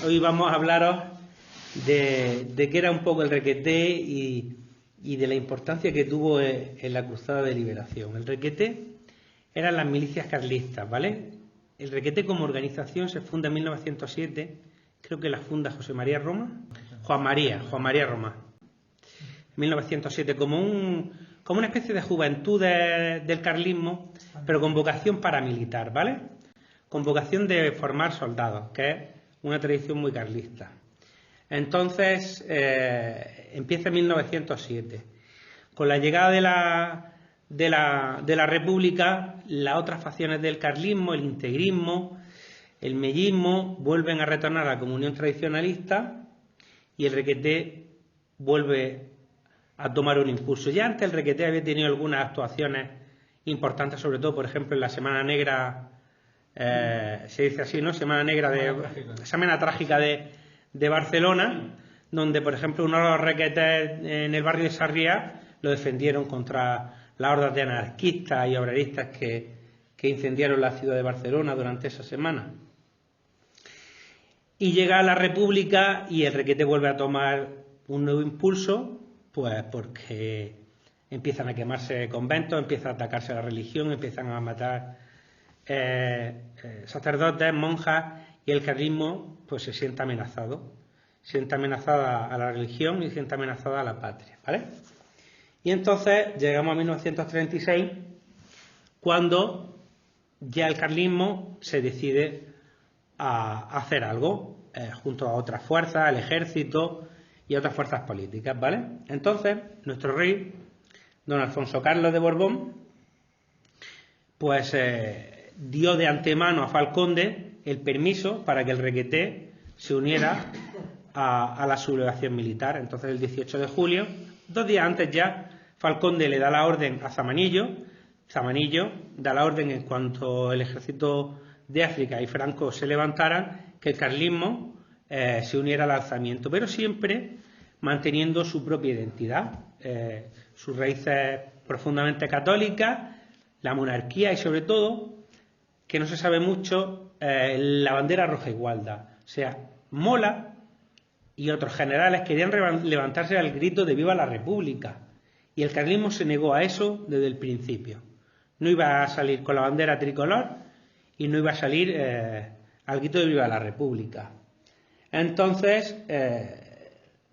hoy vamos a hablaros de qué era un poco el Requeté y de la importancia que tuvo en la Cruzada de Liberación. El Requeté eran las milicias carlistas, ¿vale? El Requeté como organización se funda en 1907, creo que la funda José María Roma, Juan María Roma. 1907 como una especie de juventud del carlismo, pero con vocación paramilitar, ¿vale? Con vocación de formar soldados, que es una tradición muy carlista. Entonces, empieza en 1907. Con la llegada de la República, las otras facciones del carlismo, el integrismo, el mellismo, vuelven a retornar a la comunión tradicionalista y el Requeté vuelve a tomar un impulso. Ya antes el Requeté había tenido algunas actuaciones importantes, sobre todo, por ejemplo, en la Semana Negra, se dice así, ¿no? Semana Trágica de Barcelona, donde, por ejemplo, uno de los requetés en el barrio de Sarriá lo defendieron contra las hordas de anarquistas y obreristas que incendiaron la ciudad de Barcelona durante esa semana. Y llega la República y el Requeté vuelve a tomar un nuevo impulso, pues porque empiezan a quemarse conventos, empieza a atacarse la religión, empiezan a matar sacerdotes, monjas, y el carlismo pues se siente amenazado. Siente amenazada a la religión y siente amenazada a la patria, ¿vale? Y entonces llegamos a 1936, cuando ya el carlismo se decide a hacer algo, junto a otras fuerzas, el ejército y otras fuerzas políticas, ¿vale? Entonces, nuestro rey, don Alfonso Carlos de Borbón, pues dio de antemano a Falconde el permiso para que el Requeté se uniera a la sublevación militar. Entonces, el 18 de julio, 2 días antes ya, Falconde le da la orden a Zamanillo da la orden en cuanto el ejército de África y Franco se levantaran, que el carlismo se uniera al alzamiento, pero siempre manteniendo su propia identidad, sus raíces profundamente católicas, la monarquía y, sobre todo, que no se sabe mucho, la bandera roja igualda. O sea, Mola y otros generales querían levantarse al grito de ¡Viva la República! Y el carlismo se negó a eso desde el principio. No iba a salir con la bandera tricolor y no iba a salir al grito de ¡Viva la República! Entonces,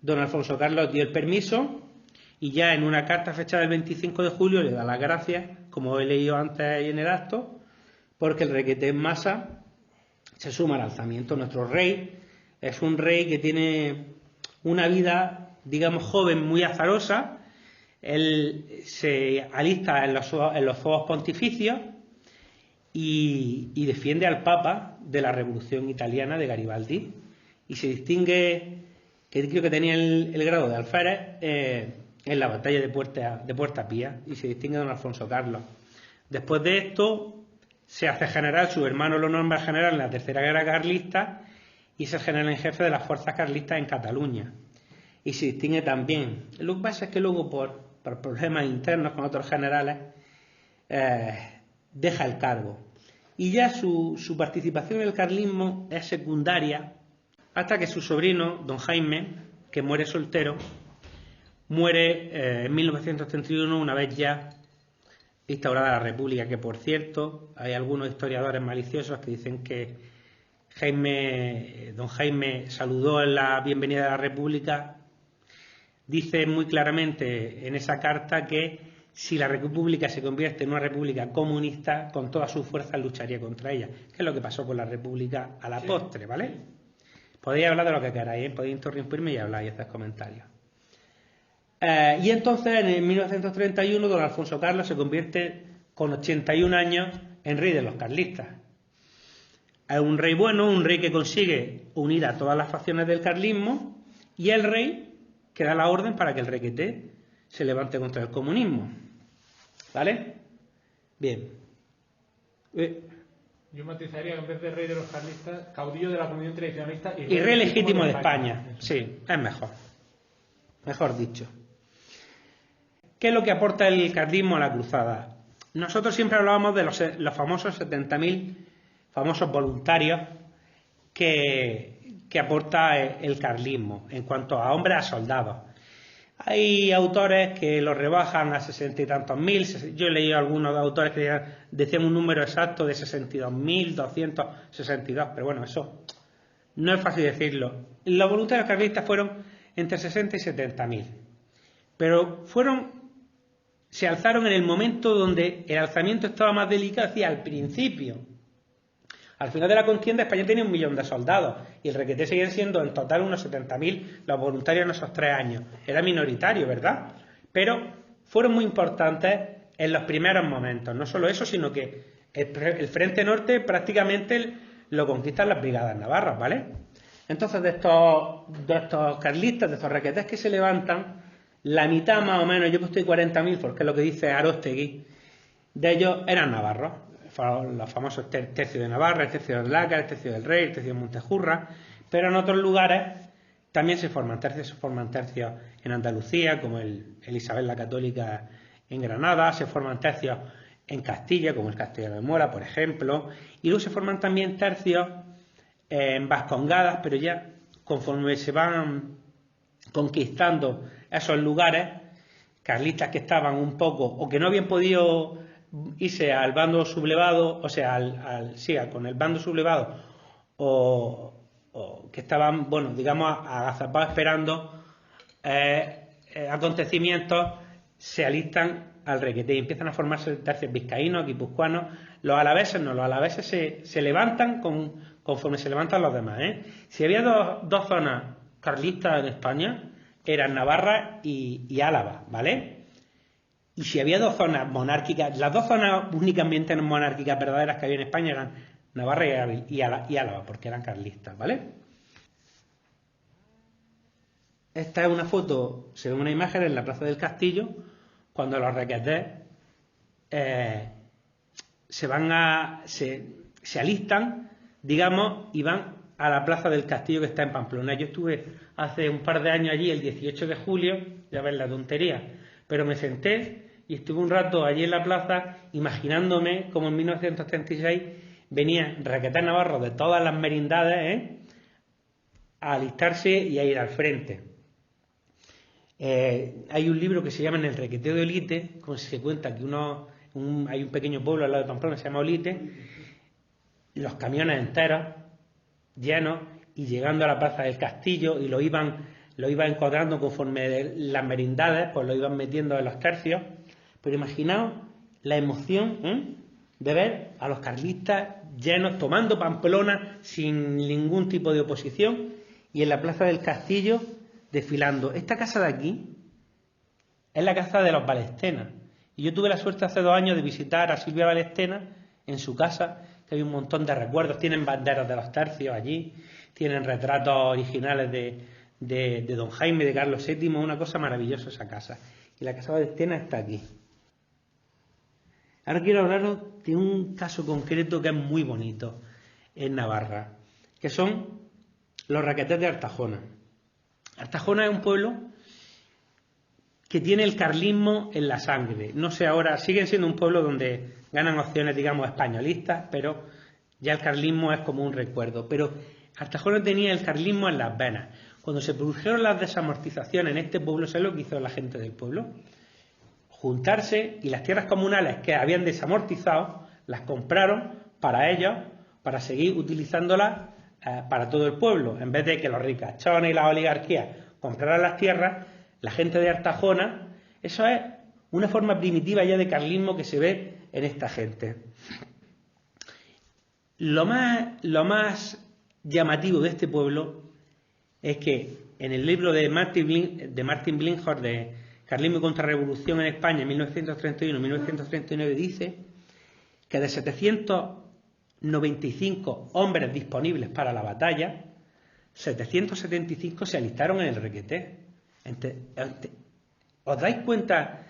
don Alfonso Carlos dio el permiso y ya en una carta fechada el 25 de julio le da las gracias, como he leído antes en el acto, porque el Requeté en masa se suma al alzamiento. Nuestro rey es un rey que tiene una vida, digamos, joven, muy azarosa. Él se alista en los fuegos pontificios y defiende al Papa de la Revolución Italiana de Garibaldi. Y se distingue, que creo que tenía el grado de alférez, en la batalla de Puerta Pía, y se distingue don Alfonso Carlos. Después de esto se hace general, su hermano lo nombra general en la Tercera Guerra Carlista y es el general en jefe de las fuerzas carlistas en Cataluña. Y se distingue también. Lo que pasa es que luego por problemas internos con otros generales deja el cargo. Y ya su participación en el carlismo es secundaria hasta que su sobrino, don Jaime, que muere soltero, muere en 1931, una vez ya instaurada la República, que por cierto hay algunos historiadores maliciosos que dicen que don Jaime saludó en la bienvenida de la República. Dice muy claramente en esa carta que si la República se convierte en una república comunista, con todas sus fuerzas lucharía contra ella, que es lo que pasó con la República a la postre, ¿vale? Podéis hablar de lo que queráis, podéis interrumpirme y hablar y hacer comentarios. Y entonces, en 1931, don Alfonso Carlos se convierte, con 81 años, en rey de los carlistas. Es un rey bueno, un rey que consigue unir a todas las facciones del carlismo, y el rey que da la orden para que el Requeté se levante contra el comunismo. ¿Vale? Bien. Yo matizaría que en vez de rey de los carlistas, caudillo de la comunión tradicionalista y rey legítimo de España. Sí, es mejor. Mejor dicho. ¿Qué es lo que aporta el carlismo a la cruzada? Nosotros siempre hablábamos de los famosos 70.000 famosos voluntarios que que aporta el carlismo en cuanto a hombres a soldados. Hay autores que lo rebajan a 60 y tantos mil. Yo he leído algunos autores que decían un número exacto de 62.262, pero bueno, eso no es fácil decirlo. Los voluntarios carlistas fueron entre 60 y 70.000, pero se alzaron en el momento donde el alzamiento estaba más delicado, hacia al principio. Al final de la contienda España tenía 1 millón de soldados y el Requeté seguían siendo en total unos 70.000 los voluntarios en esos 3 años. Era minoritario, ¿verdad? Pero fueron muy importantes en los primeros momentos. No solo eso, sino que el Frente Norte prácticamente lo conquistan las brigadas navarras, ¿vale? Entonces de estos carlistas, de estos requetés que se levantan, la mitad más o menos, yo he puesto 40.000 porque es lo que dice Aróstegui, de ellos eran navarros. Los famosos tercio de Navarra, el tercio de Lácar, el tercio del Rey, el tercio de Montejurra, pero en otros lugares también se forman tercios en Andalucía, como el Isabel la Católica en Granada, se forman tercios en Castilla, como el Castellano de Mora, por ejemplo, y luego se forman también tercios en Vascongadas, pero ya conforme se van conquistando esos lugares, carlistas que estaban un poco, o que no habían podido irse al bando sublevado, o sea, con el bando sublevado, o que estaban, bueno, digamos, agazapados esperando acontecimientos, se alistan al Requeté y empiezan a formarse tercios vizcaínos, guipuzcoanos. Los alaveses se levantan conforme se levantan los demás, ¿eh? Si había dos zonas carlistas en España, eran Navarra y Álava, ¿vale? Y si había 2 zonas monárquicas, las 2 zonas únicamente monárquicas verdaderas que había en España eran Navarra y Álava, porque eran carlistas, ¿vale? Esta es una foto, se ve una imagen en la Plaza del Castillo, cuando los requetés se alistan, digamos, y van a la Plaza del Castillo que está en Pamplona. Yo estuve hace un par de años allí, el 18 de julio, ya ves la tontería, pero me senté y estuve un rato allí en la plaza imaginándome como en 1936 venían requetés navarros de todas las merindades a alistarse y a ir al frente. Hay un libro que se llama En el Requeteo de Olite, como se cuenta que hay un pequeño pueblo al lado de Pamplona que se llama Olite, los camiones enteros llenos y llegando a la Plaza del Castillo y lo iban encuadrando conforme las merindades, pues lo iban metiendo en los tercios. Pero imaginaos la emoción de ver a los carlistas llenos, tomando Pamplona sin ningún tipo de oposición y en la Plaza del Castillo desfilando. Esta casa de aquí es la casa de los Balestenas. Y yo tuve la suerte hace 2 años de visitar a Silvia Balestena en su casa, que hay un montón de recuerdos. Tienen banderas de los tercios allí, tienen retratos originales de don Jaime, de Carlos VII, una cosa maravillosa esa casa. Y la casa Balestena está aquí. Ahora quiero hablaros de un caso concreto que es muy bonito en Navarra, que son los requetés de Artajona. Artajona es un pueblo que tiene el carlismo en la sangre. No sé ahora, siguen siendo un pueblo donde ganan opciones, digamos, españolistas, pero ya el carlismo es como un recuerdo. Pero Artajona tenía el carlismo en las venas. Cuando se produjeron las desamortizaciones en este pueblo, ¿sabes lo que hizo la gente del pueblo? Juntarse y las tierras comunales que habían desamortizado las compraron para ellos, para seguir utilizándolas para todo el pueblo. En vez de que los ricachones y las oligarquías compraran las tierras, la gente de Artajona, eso es una forma primitiva ya de carlismo que se ve en esta gente. Lo más llamativo de este pueblo es que en el libro de Martin Blinkhorst de Carlismo y Contrarrevolución en España, 1931-1939, dice que de 795 hombres disponibles para la batalla, 775 se alistaron en el Requeté. ¿Os dais cuenta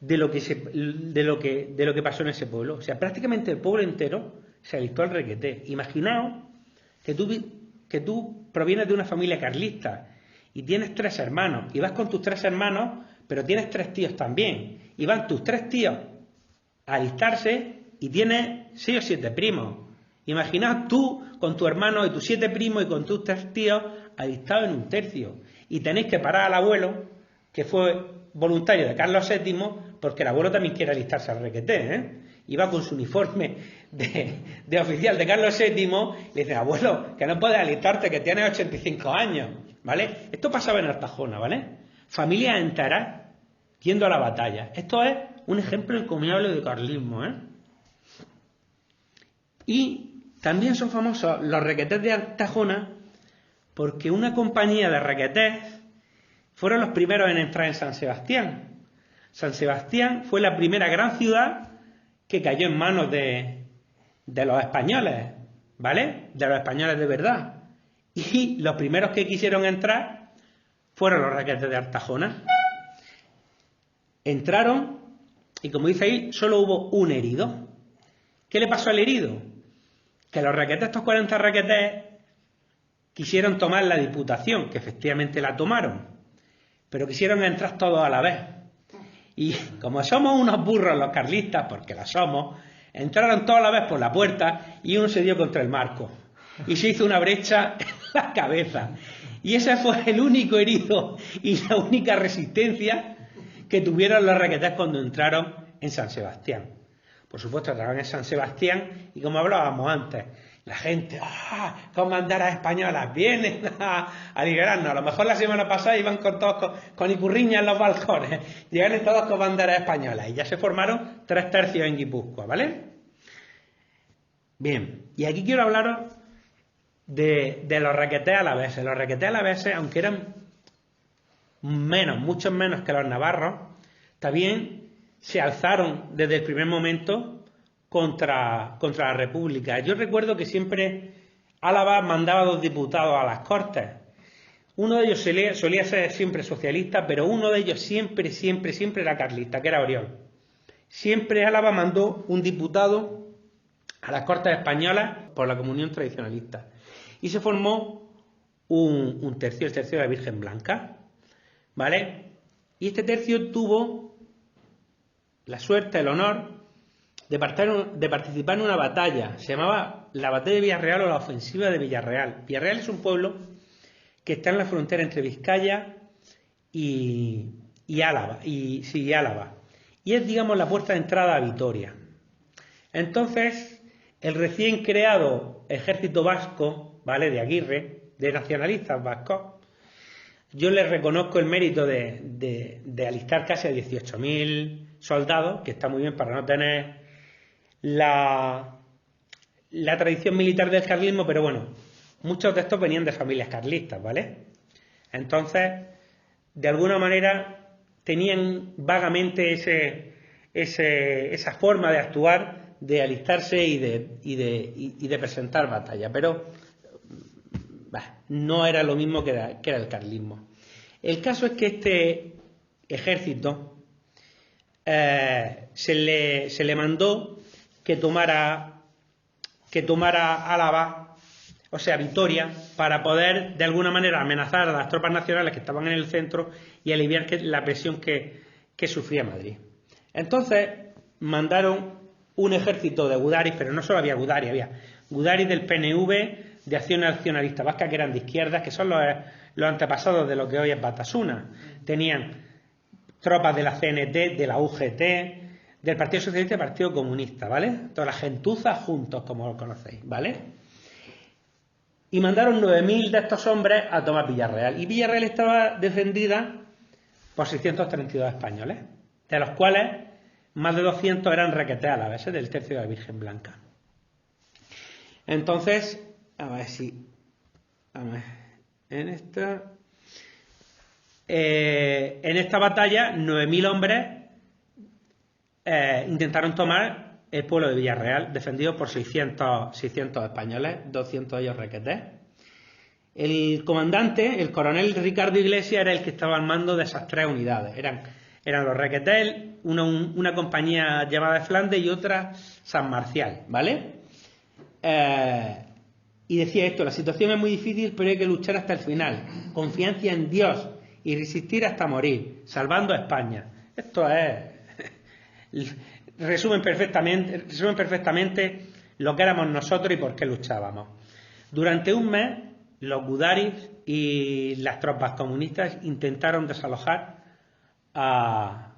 de lo que pasó en ese pueblo? O sea, prácticamente el pueblo entero se alistó al Requeté. Imaginaos que tú provienes de una familia carlista y tienes 3 hermanos, y vas con tus 3 hermanos, pero tienes 3 tíos también, y van tus 3 tíos a alistarse y tienes 6 o 7 primos, Imaginaos tú con tu hermano y tus 7 primos y con tus 3 tíos alistados en un tercio. Y tenéis que parar al abuelo, que fue voluntario de Carlos VII, porque el abuelo también quiere alistarse al requeté, ¿eh? Iba con su uniforme de oficial de Carlos VII, le dice, abuelo, que no puedes alistarte, que tienes 85 años, ¿vale? Esto pasaba en Artajona, ¿vale? Familias enteras yendo a la batalla. Esto es un ejemplo encomiable de carlismo, ¿eh? Y también son famosos los requetés de Artajona porque una compañía de requetés fueron los primeros en entrar en San Sebastián. San Sebastián fue la primera gran ciudad que cayó en manos de los españoles, ¿vale? De los españoles de verdad. Y los primeros que quisieron entrar fueron los requetés de Artajona. Entraron y, como dice ahí, solo hubo un herido. ¿Qué le pasó al herido? Que los requetés, estos 40 requetés, quisieron tomar la Diputación, que efectivamente la tomaron, pero quisieron entrar todos a la vez. Y como somos unos burros los carlistas, porque lo somos, entraron todos a la vez por la puerta y uno se dio contra el marco. Y se hizo una brecha en la cabeza. Y ese fue el único herido y la única resistencia que tuvieron los requetés cuando entraron en San Sebastián. Por supuesto, entraron en San Sebastián y, como hablábamos antes, la gente, con banderas españolas, vienen a liberarnos. A lo mejor la semana pasada iban todos con icurriñas en los balcones, llegaron todos con banderas españolas y ya se formaron 3 tercios en Guipúzcoa, ¿vale? Bien, y aquí quiero hablaros de los requetés alaveses. Los requetés alaveses, aunque eran muchos menos que los navarros, también se alzaron desde el primer momento contra la República. Yo recuerdo que siempre Álava mandaba 2 diputados a las Cortes. Uno de ellos solía ser siempre socialista, pero uno de ellos siempre era carlista, que era Oriol. Siempre Álava mandó un diputado a las Cortes españolas por la Comunión Tradicionalista. Y se formó un tercio, el tercio de la Virgen Blanca, ¿vale? Y este tercio tuvo la suerte, el honor de participar en una batalla. Se llamaba la Batalla de Villarreal o la Ofensiva de Villarreal. Villarreal es un pueblo que está en la frontera entre Vizcaya y Álava. Álava. Y es, digamos, la puerta de entrada a Vitoria. Entonces, el recién creado ejército vasco, ¿vale?, de Aguirre, de nacionalistas vascos, yo les reconozco el mérito de alistar casi a 18.000 soldados, que está muy bien para no tener la tradición militar del carlismo, pero bueno, muchos de estos venían de familias carlistas, ¿vale? Entonces, de alguna manera, tenían vagamente esa forma de actuar, de alistarse y de presentar batalla, pero no era lo mismo que era el carlismo. El caso es que este ejército se le mandó que tomara Álava, o sea, Vitoria, para poder de alguna manera amenazar a las tropas nacionales que estaban en el centro y aliviar la presión que sufría Madrid. Entonces mandaron un ejército de gudaris, pero no solo había gudaris del PNV, de Acción Nacionalista Vasca, que eran de izquierdas, que son los antepasados de lo que hoy es Batasuna. Tenían tropas de la CNT, de la UGT, del Partido Socialista y del Partido Comunista, ¿vale? Toda la gentuza juntos, como lo conocéis, ¿vale? Y mandaron 9.000 de estos hombres a tomar Villarreal. Y Villarreal estaba defendida por 632 españoles, de los cuales más de 200 eran requetés alaveses del tercio de la Virgen Blanca. Entonces, en esta batalla 9.000 hombres intentaron tomar el pueblo de Villarreal, defendido por 600 españoles, 200 de ellos requetés. El comandante, el coronel Ricardo Iglesias, era el que estaba al mando de esas 3 unidades. Eran los requetés, una compañía llamada de Flandes y otra San Marcial, ¿vale? Y decía esto: la situación es muy difícil, pero hay que luchar hasta el final. Confianza en Dios y resistir hasta morir, salvando a España. Esto resumen perfectamente lo que éramos nosotros y por qué luchábamos. Durante un mes, los gudaris y las tropas comunistas intentaron desalojar a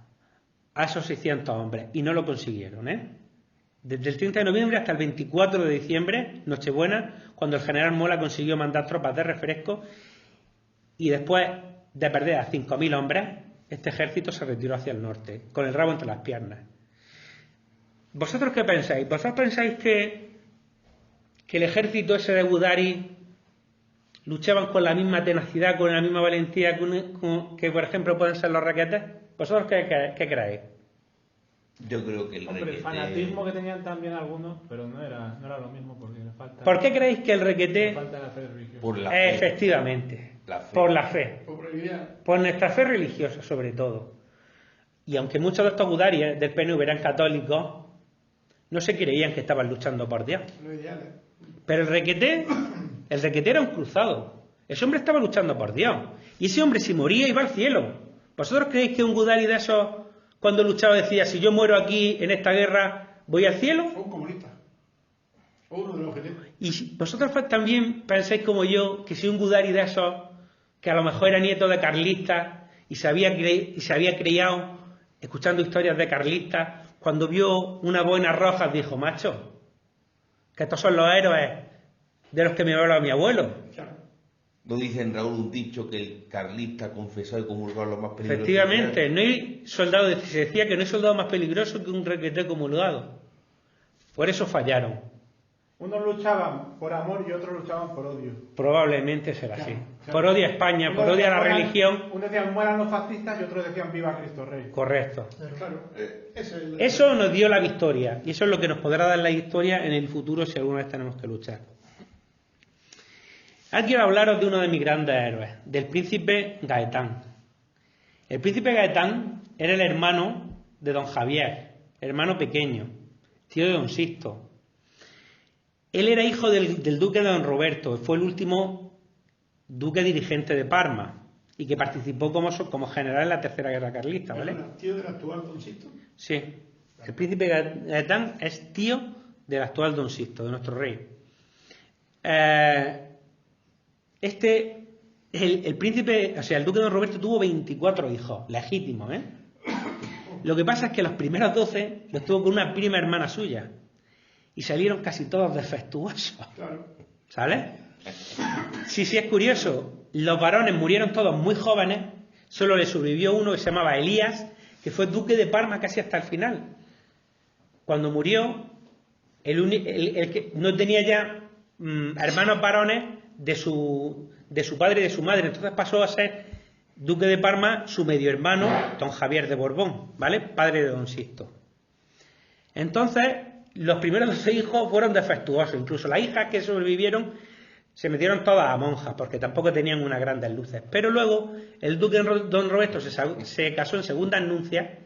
esos 600 hombres y no lo consiguieron, ¿eh? Desde el 30 de noviembre hasta el 24 de diciembre, Nochebuena, cuando el general Mola consiguió mandar tropas de refresco y después de perder a 5.000 hombres, este ejército se retiró hacia el norte, con el rabo entre las piernas. ¿Vosotros qué pensáis? ¿Vosotros pensáis que el ejército ese de Gudari luchaban con la misma tenacidad, con la misma valentía que por ejemplo, pueden ser los requetés? ¿Vosotros qué creéis? Yo creo que el fanatismo que tenían también algunos, pero no era lo mismo porque le falta. ¿Por qué creéis que el requeté? Falta la fe religiosa. Por la fe. Efectivamente, La fe. por la fe. Por nuestra fe religiosa, sobre todo. Y aunque muchos de estos gudaris del PNV eran católicos, no se creían que estaban luchando por Dios. Pero el requeté era un cruzado. Ese hombre estaba luchando por Dios. Y ese hombre, si moría, iba al cielo. ¿Vosotros creéis que un gudari de esos, cuando luchaba, decía, si yo muero aquí en esta guerra, voy al cielo? Fue un comunista. Uno de los objetivos. Y vosotros también pensáis como yo, que si un gudari de esos, que a lo mejor era nieto de carlistas y se había criado escuchando historias de carlistas, cuando vio una boina roja dijo, macho, que estos son los héroes de los que me hablaba mi abuelo. Claro. ¿No dicen, Raúl, un dicho que el carlista confesado y comulgado es lo más peligroso? Efectivamente, no hay soldado, se decía que no hay soldado más peligroso que un requeté comulgado. Por eso fallaron. Unos luchaban por amor y otros luchaban por odio. Probablemente será así. Claro. Por odio a España, por Unos odio a la decían, religión. Unos decían mueran los fascistas y otros decían viva Cristo Rey. Correcto. Claro. Eso nos dio la victoria y eso es lo que nos podrá dar la victoria en el futuro si alguna vez tenemos que luchar. Ahora quiero hablaros de uno de mis grandes héroes, del príncipe Gaetán. El príncipe Gaetán era el hermano de don Javier, hermano pequeño, tío de don Sixto. Él era hijo del duque de don Roberto, fue el último duque dirigente de Parma y que participó como general en la Tercera Guerra Carlista, ¿vale? ¿Tío del actual Don Sixto? Sí, el príncipe Gaetán es tío del actual Don Sixto, de nuestro rey. El príncipe, o sea, el duque de don Roberto tuvo 24 hijos, legítimos, ¿eh? Lo que pasa es que los primeros 12 los tuvo con una prima hermana suya y salieron casi todos defectuosos. Claro. ¿Sale? Sí, es curioso. Los varones murieron todos muy jóvenes, solo le sobrevivió uno que se llamaba Elías, que fue duque de Parma casi hasta el final. Cuando murió, el que no tenía ya hermanos varones de su padre y de su madre, entonces pasó a ser duque de Parma su medio hermano, don Javier de Borbón, ¿vale? Padre de don Sixto. Entonces, los primeros 12 hijos fueron defectuosos, incluso las hijas que sobrevivieron se metieron todas a monjas, porque tampoco tenían unas grandes luces. Pero luego, el duque don Roberto se casó en segunda nupcia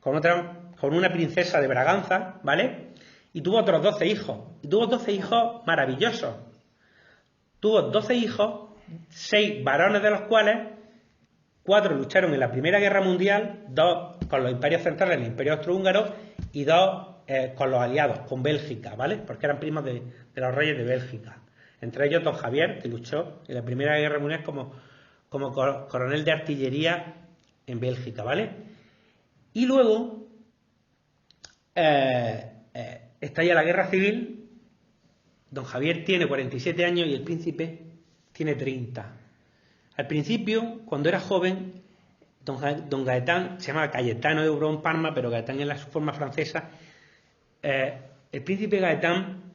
con una princesa de Braganza, ¿vale? Y tuvo otros 12 hijos. Y tuvo 12 hijos maravillosos. Tuvo 12 hijos, 6 varones de los cuales 4 lucharon en la Primera Guerra Mundial, 2 con los imperios centrales, el Imperio Austrohúngaro, y 2 con los aliados, con Bélgica, ¿vale? Porque eran primos de los reyes de Bélgica. Entre ellos don Javier, que luchó en la Primera Guerra Mundial como coronel de artillería en Bélgica, ¿vale? Y luego estalla la Guerra Civil. Don Javier tiene 47 años y el príncipe tiene 30. Al principio, cuando era joven, don Gaetán, se llama Cayetano de Borbón Parma, pero Gaetán es la forma francesa. El príncipe Gaetán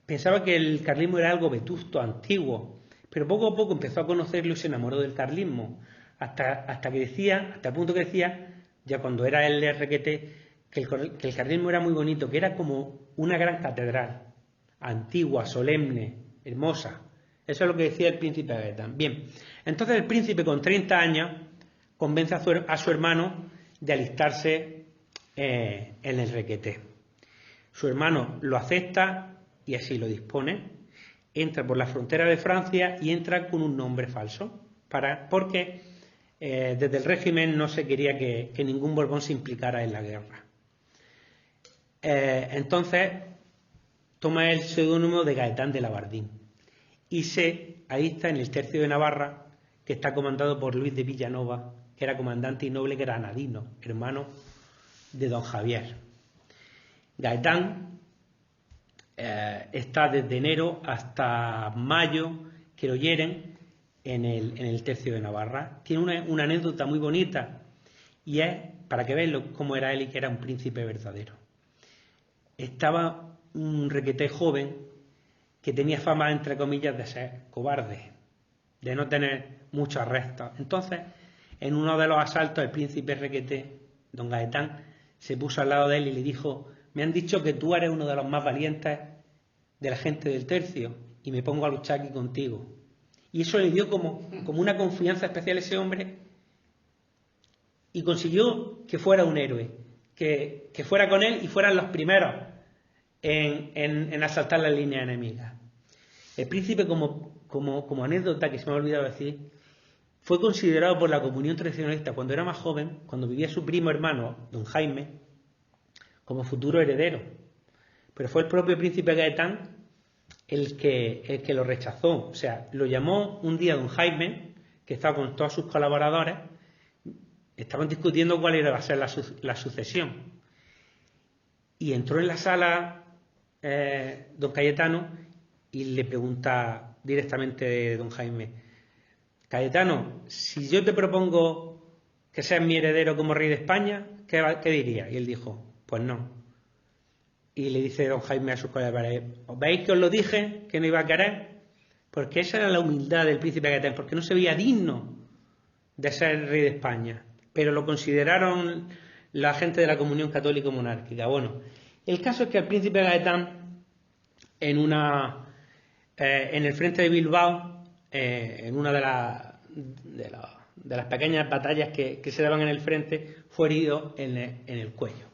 pensaba que el carlismo era algo vetusto, antiguo, pero poco a poco empezó a conocerlo y se enamoró del carlismo, hasta el punto que decía, ya cuando era él de Requete, que el carlismo era muy bonito, que era como una gran catedral, antigua, solemne, hermosa. Eso es lo que decía el príncipe Gaetán. Bien, entonces el príncipe con 30 años convence a su hermano de alistarse en el Requeté. Su hermano lo acepta y así lo dispone. Entra por la frontera de Francia y entra con un nombre falso, porque desde el régimen no se quería que ningún Borbón se implicara en la guerra. Entonces toma el seudónimo de Gaetán de Labardín. Y ahí está en el tercio de Navarra, que está comandado por Luis de Villanova, que era comandante y noble granadino, hermano de don Javier. Gaetán está desde enero hasta mayo, que lo hieren en el tercio de Navarra. Tiene una anécdota muy bonita, y es, para que veáis cómo era él y que era un príncipe verdadero. Estaba un requeté joven que tenía fama, entre comillas, de ser cobarde, de no tener muchos restos. Entonces, en uno de los asaltos, el príncipe requeté, don Gaetán, se puso al lado de él y le dijo: me han dicho que tú eres uno de los más valientes de la gente del tercio y me pongo a luchar aquí contigo. Y eso le dio como una confianza especial a ese hombre y consiguió que fuera un héroe, que fuera con él y fueran los primeros en asaltar las líneas enemigas. El príncipe, como anécdota que se me ha olvidado decir, fue considerado por la comunión tradicionalista cuando era más joven, cuando vivía su primo hermano, don Jaime, como futuro heredero. Pero fue el propio príncipe Gaetán el que lo rechazó. O sea, lo llamó un día don Jaime, que estaba con todos sus colaboradores, estaban discutiendo cuál iba a ser la sucesión. Y entró en la sala don Cayetano y le pregunta directamente don Jaime: Cayetano, si yo te propongo que seas mi heredero como rey de España, ¿qué dirías? Y él dijo: pues no. Y le dice don Jaime a sus colaboradores: ¿veis que os lo dije que no iba a querer? Porque esa era la humildad del príncipe Gaetán, porque no se veía digno de ser rey de España, pero lo consideraron la gente de la comunión católica monárquica. Bueno, el caso es que el príncipe Gaetán, en el frente de Bilbao, en una de las pequeñas batallas que se daban en el frente, fue herido en el cuello.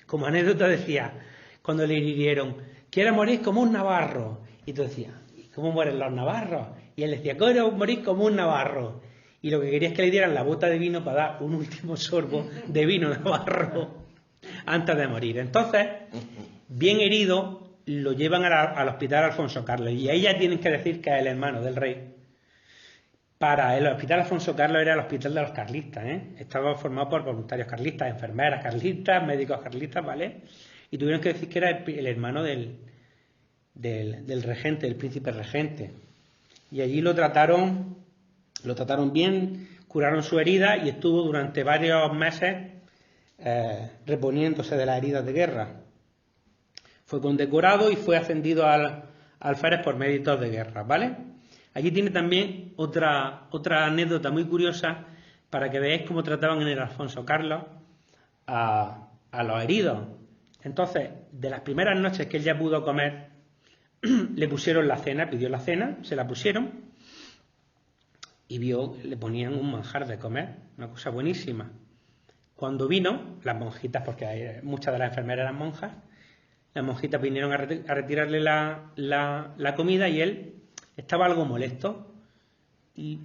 Como anécdota decía, cuando le hirieron: quiero morir como un navarro. Y tú decías: ¿cómo mueren los navarros? Y él decía: quiero morir como un navarro. Y lo que quería es que le dieran la bota de vino para dar un último sorbo de vino navarro antes de morir. Entonces, bien herido, lo llevan al hospital Alfonso Carlos. Y ahí ya tienen que decir que es el hermano del rey. Para el hospital Alfonso Carlos era el hospital de los carlistas, Estaba formado por voluntarios carlistas, enfermeras carlistas, médicos carlistas, ¿vale? Y tuvieron que decir que era el hermano del regente, del príncipe regente. Y allí lo trataron bien, curaron su herida y estuvo durante varios meses reponiéndose de las heridas de guerra. Fue condecorado y fue ascendido al alférez por méritos de guerra, ¿vale? Allí tiene también otra anécdota muy curiosa para que veáis cómo trataban en el Alfonso Carlos a los heridos. Entonces, de las primeras noches que él ya pudo comer, le pusieron la cena, pidió la cena, se la pusieron y le ponían un manjar de comer, una cosa buenísima. Cuando vino, las monjitas, porque muchas de las enfermeras eran monjas, las monjitas vinieron a retirarle la comida y él estaba algo molesto y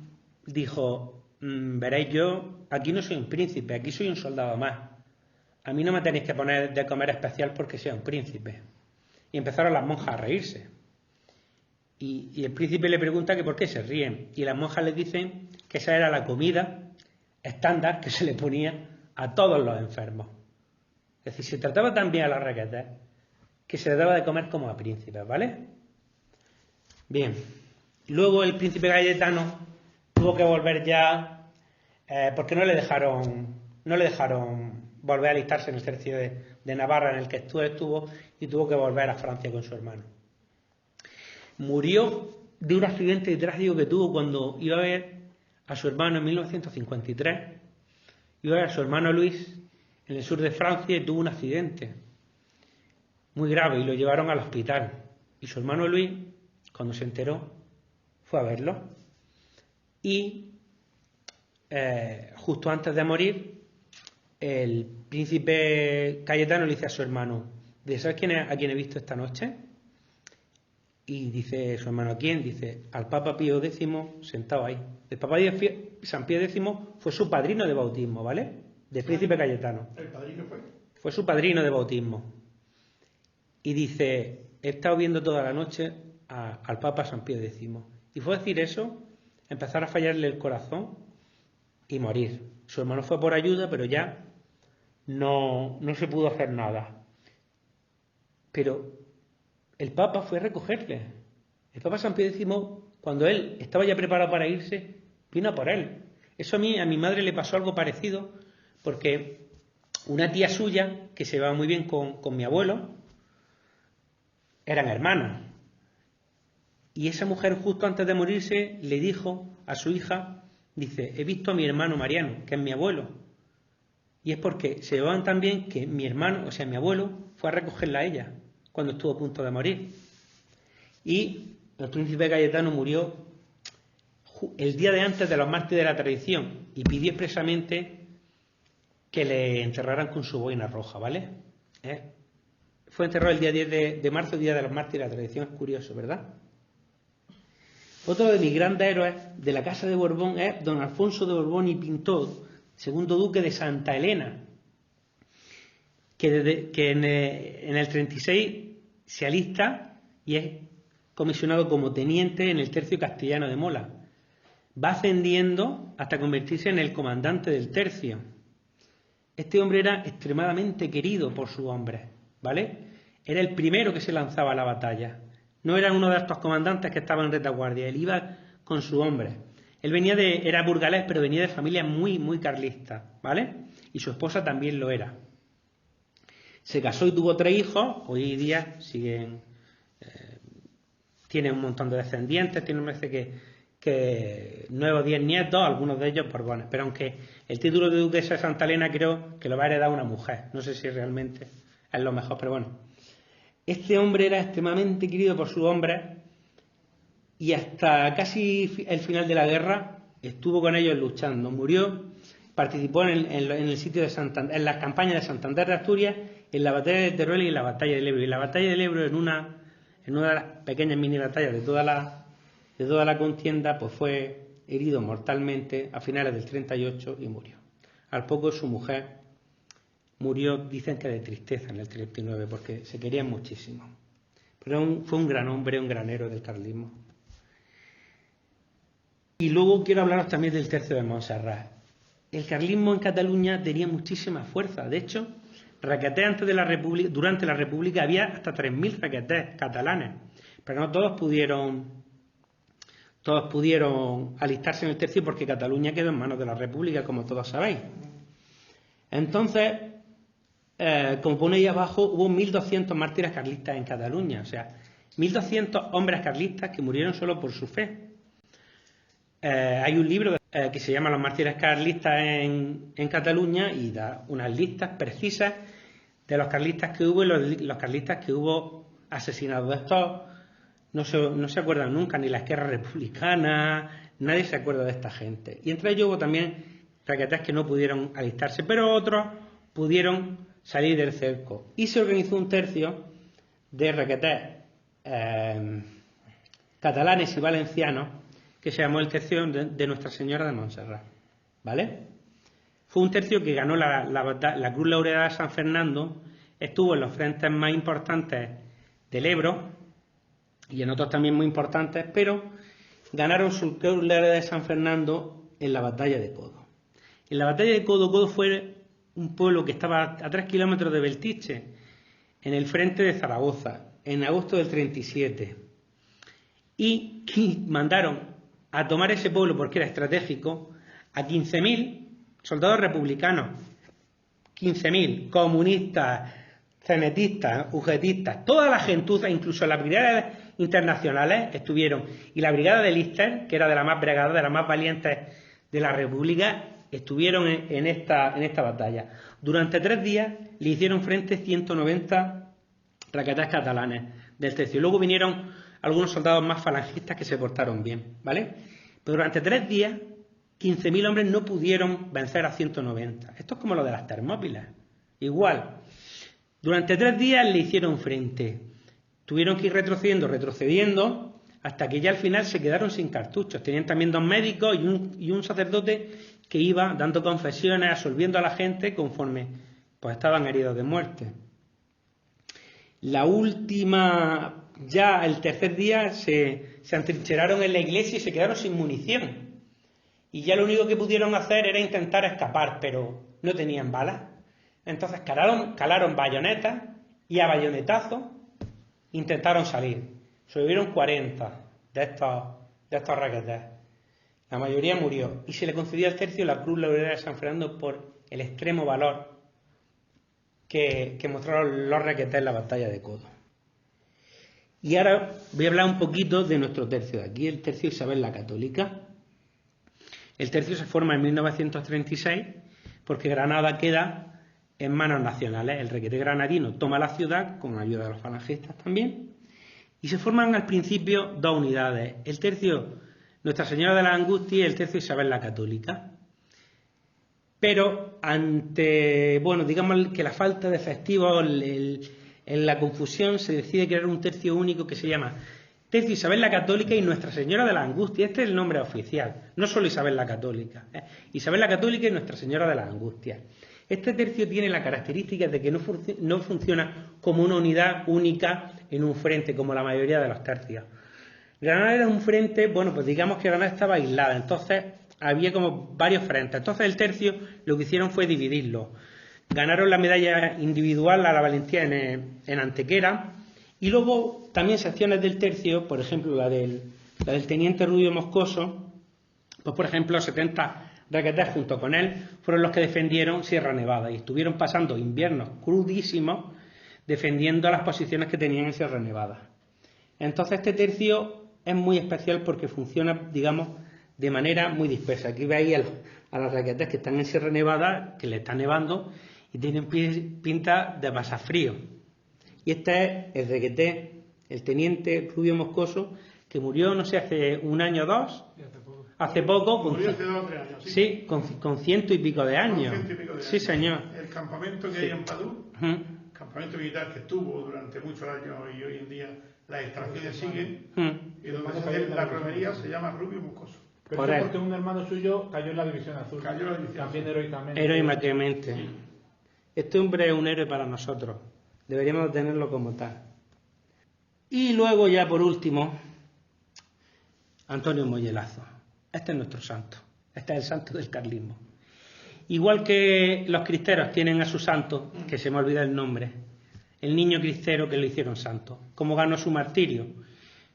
dijo: veréis, yo aquí no soy un príncipe, aquí soy un soldado más. A mí no me tenéis que poner de comer especial porque sea un príncipe. Y empezaron las monjas a reírse. Y el príncipe le pregunta que por qué se ríen. Y las monjas le dicen que esa era la comida estándar que se le ponía a todos los enfermos. Es decir, se trataba también a los requetés que se le daba de comer como a príncipes, ¿vale? Bien. Luego el príncipe Cayetano tuvo que volver ya porque no le dejaron volver a alistarse en el tercio de Navarra en el que estuvo y tuvo que volver a Francia con su hermano. Murió de un accidente trágico que tuvo cuando iba a ver a su hermano en 1953. Iba a ver a su hermano Luis en el sur de Francia y tuvo un accidente muy grave y lo llevaron al hospital. Y su hermano Luis, cuando se enteró, fue a verlo. Y justo antes de morir, el príncipe Cayetano le dice a su hermano: ¿sabes a quién he visto esta noche? Y dice su hermano: ¿a quién? Dice: al Papa Pío X sentado ahí. El Papa San Pío X fue su padrino de bautismo, ¿vale? Del príncipe Cayetano. ¿El padrino fue? Fue su padrino de bautismo. Y dice he estado viendo toda la noche al Papa San Pío X. Y fue decir eso, empezar a fallarle el corazón y morir. Su hermano fue por ayuda, pero ya no se pudo hacer nada. Pero el Papa fue a recogerle. El Papa San Pío X, cuando él estaba ya preparado para irse, vino a por él. Eso a mi madre le pasó algo parecido, porque una tía suya, que se llevaba muy bien con mi abuelo, eran hermanos. Y esa mujer, justo antes de morirse, le dijo a su hija, dice, he visto a mi hermano Mariano, que es mi abuelo. Y es porque se llevaban tan bien que mi hermano, o sea, mi abuelo, fue a recogerla a ella cuando estuvo a punto de morir. Y el príncipe Cayetano murió el día de antes de los mártires de la tradición y pidió expresamente que le enterraran con su boina roja, ¿vale? Fue enterrado el día 10 de marzo, día de los mártires de la tradición. Es curioso, ¿verdad? Otro de mis grandes héroes de la Casa de Borbón es don Alfonso de Borbón y Pintor, segundo duque de Santa Elena, que en el 36 se alista y es comisionado como teniente en el tercio castellano de Mola. Va ascendiendo hasta convertirse en el comandante del tercio. Este hombre era extremadamente querido por sus hombres, ¿vale? Era el primero que se lanzaba a la batalla. No era uno de estos comandantes que estaban en retaguardia, él iba con su hombre. Él era burgalés, pero venía de familia muy, muy carlista, ¿vale? Y su esposa también lo era. Se casó y tuvo 3 hijos, hoy día tiene un montón de descendientes, tiene, me parece que 9 o 10 nietos, algunos de ellos Borbones. Pero aunque el título de duquesa de Santa Elena creo que lo va a heredar una mujer, no sé si realmente es lo mejor, pero bueno. Este hombre era extremadamente querido por sus hombres y hasta casi el final de la guerra estuvo con ellos luchando. Murió, participó en el sitio de Santander, en las campañas de Santander de Asturias, en la batalla de Teruel y en la batalla del Ebro. Y la batalla del Ebro, en una de las pequeñas mini batallas de toda la contienda, pues fue herido mortalmente a finales del 38 y murió. Al poco su mujer murió, dicen que de tristeza, en el 39, porque se querían muchísimo. Pero fue un gran hombre, un gran héroe del carlismo. Y luego quiero hablaros también del tercio de Montserrat. El carlismo en Cataluña tenía muchísima fuerza. De hecho, raquetés durante la República había hasta 3.000 raquetés catalanes. Pero no todos pudieron alistarse en el tercio porque Cataluña quedó en manos de la República, como todos sabéis. Entonces, como pone ahí abajo, hubo 1.200 mártires carlistas en Cataluña. O sea, 1.200 hombres carlistas que murieron solo por su fe. Hay un libro que se llama Los mártires carlistas en Cataluña y da unas listas precisas de los carlistas que hubo y los carlistas que hubo asesinados. De estos no se acuerdan nunca, ni la Esquerra Republicana, nadie se acuerda de esta gente. Y entre ellos hubo también raquetés que no pudieron alistarse, pero otros pudieron salir del cerco. Y se organizó un tercio de raquetés catalanes y valencianos que se llamó el tercio de Nuestra Señora de Montserrat, ¿vale? Fue un tercio que ganó la Cruz Laureada de San Fernando, estuvo en los frentes más importantes del Ebro y en otros también muy importantes, pero ganaron su Cruz Laureada de San Fernando en la batalla de Codo. En la batalla de Codo fue un pueblo que estaba a 3 kilómetros de Beltiche, en el frente de Zaragoza, en agosto del 37. Y mandaron a tomar ese pueblo porque era estratégico a 15.000 soldados republicanos, 15.000 comunistas, cenetistas, ugetistas, toda la gentuza, incluso las brigadas internacionales estuvieron, y la brigada de Lister, que era de las más valientes de la República, estuvieron en esta batalla. Durante 3 días le hicieron frente 190 raquetés catalanes del tercio. Luego vinieron algunos soldados más falangistas que se portaron bien, ¿vale? Pero durante 3 días, 15.000 hombres no pudieron vencer a 190. Esto es como lo de las Termópilas. Igual. Durante 3 días le hicieron frente. Tuvieron que ir retrocediendo, hasta que ya al final se quedaron sin cartuchos. Tenían también 2 médicos y un sacerdote que iba dando confesiones, absolviendo a la gente conforme pues estaban heridos de muerte. La última, ya el tercer día, se atrincheraron en la iglesia y se quedaron sin munición. Y ya lo único que pudieron hacer era intentar escapar, pero no tenían balas. Entonces calaron bayonetas y a bayonetazos intentaron salir. Sobrevivieron 40 de estos requetés. La mayoría murió y se le concedió al tercio la Cruz Laureada de San Fernando por el extremo valor que mostraron los requetés en la batalla de Codo. Y ahora voy a hablar un poquito de nuestro tercio de aquí, el tercio Isabel la Católica. El tercio se forma en 1936 porque Granada queda en manos nacionales. El requeté granadino toma la ciudad con ayuda de los falangistas también y se forman al principio dos unidades, el tercio Nuestra Señora de la Angustia y el tercio Isabel la Católica. Pero ante, digamos que la falta de efectivos, en la confusión, se decide crear un tercio único que se llama Tercio Isabel la Católica y Nuestra Señora de la Angustia. Este es el nombre oficial, no solo Isabel la Católica, Isabel la Católica y Nuestra Señora de la Angustia. Este tercio tiene la característica de que no funciona como una unidad única en un frente, como la mayoría de los tercios. Granada era un frente, pues digamos que Granada estaba aislada, entonces había como varios frentes. Entonces el tercio lo que hicieron fue dividirlo. Ganaron la medalla individual a la valentía en Antequera y luego también secciones del tercio, por ejemplo la del teniente Rubio Moscoso, pues por ejemplo 70 requetés junto con él fueron los que defendieron Sierra Nevada y estuvieron pasando inviernos crudísimos defendiendo las posiciones que tenían en Sierra Nevada. Entonces este tercio es muy especial porque funciona, digamos, de manera muy dispersa. Aquí veis a los requetés que están en Sierra Nevada, que le está nevando y tienen pinta de pasafrío. Y este es el requeté, el teniente Rubio Moscoso, que murió, no sé, hace un año o dos. Hace poco. Murió hace 2 o 3 años. Sí, con 100 y pico de años. Sí, señor. El campamento que hay en Padú, campamento militar que estuvo durante muchos años y hoy en día las extracciones siguen, y donde se hace la romería se llama Rubio Moscoso. Pero es porque un hermano suyo cayó en la División Azul. Cayó en la División también heroicamente. Heroicamente. Sí. Este hombre es un héroe para nosotros. Deberíamos tenerlo como tal. Y luego ya por último, Antonio Mollelazo. Este es nuestro santo. Este es el santo del carlismo. Igual que los cristeros tienen a su santo, que se me olvida el nombre, el niño cristero que lo hicieron santo. ¿Cómo ganó su martirio?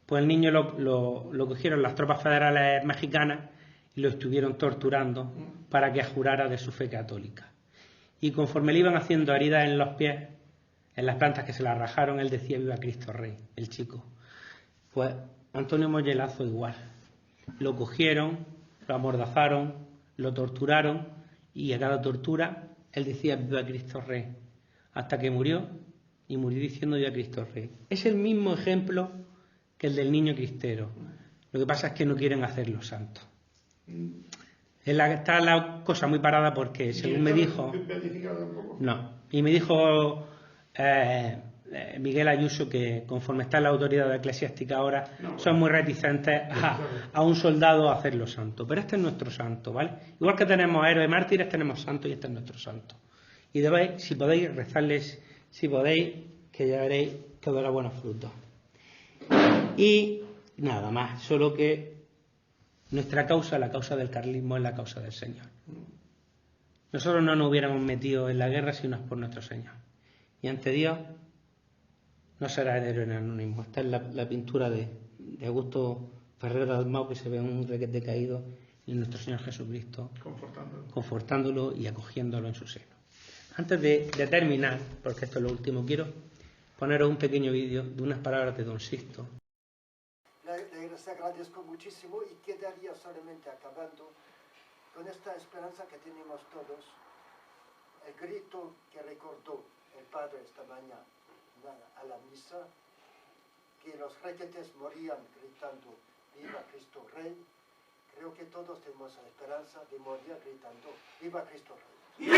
Pues el niño lo cogieron las tropas federales mexicanas y lo estuvieron torturando para que jurara de su fe católica. Y conforme le iban haciendo heridas en los pies, en las plantas que se las rajaron, él decía: viva Cristo Rey, el chico. Pues Antonio Mollelazo igual. Lo cogieron, lo amordazaron, lo torturaron y a cada tortura él decía: viva Cristo Rey, hasta que murió, y murió diciendo: viva Cristo Rey. Es el mismo ejemplo que el del niño cristero. Lo que pasa es que no quieren hacerlo santo. Está la cosa muy parada porque, según me dijo... No, y me dijo Miguel Ayuso que conforme está la autoridad eclesiástica ahora, son muy reticentes a un soldado a hacerlo santo. Pero este es nuestro santo, ¿vale? Igual que tenemos héroes mártires, tenemos santos y este es nuestro santo. Y debéis, si podéis, rezarles, si podéis, que ya veréis que dará buenos frutos. Y nada más, solo que nuestra causa, la causa del carlismo, es la causa del Señor. Nosotros no nos hubiéramos metido en la guerra si no es por nuestro Señor. Y ante Dios no será el héroe anónimo. Esta es la pintura de Augusto Ferrer Dalmau, que se ve un requete caído en nuestro Señor Jesucristo, confortándolo y acogiéndolo en su seno. Antes de terminar, porque esto es lo último, quiero poneros un pequeño vídeo de unas palabras de Don Sixto. Les agradezco muchísimo y quedaría solamente acabando con esta esperanza que tenemos todos, el grito que recordó el Padre esta mañana a la misa, que los requetés morían gritando viva Cristo Rey. Creo que todos tenemos la esperanza de morir gritando viva Cristo Rey.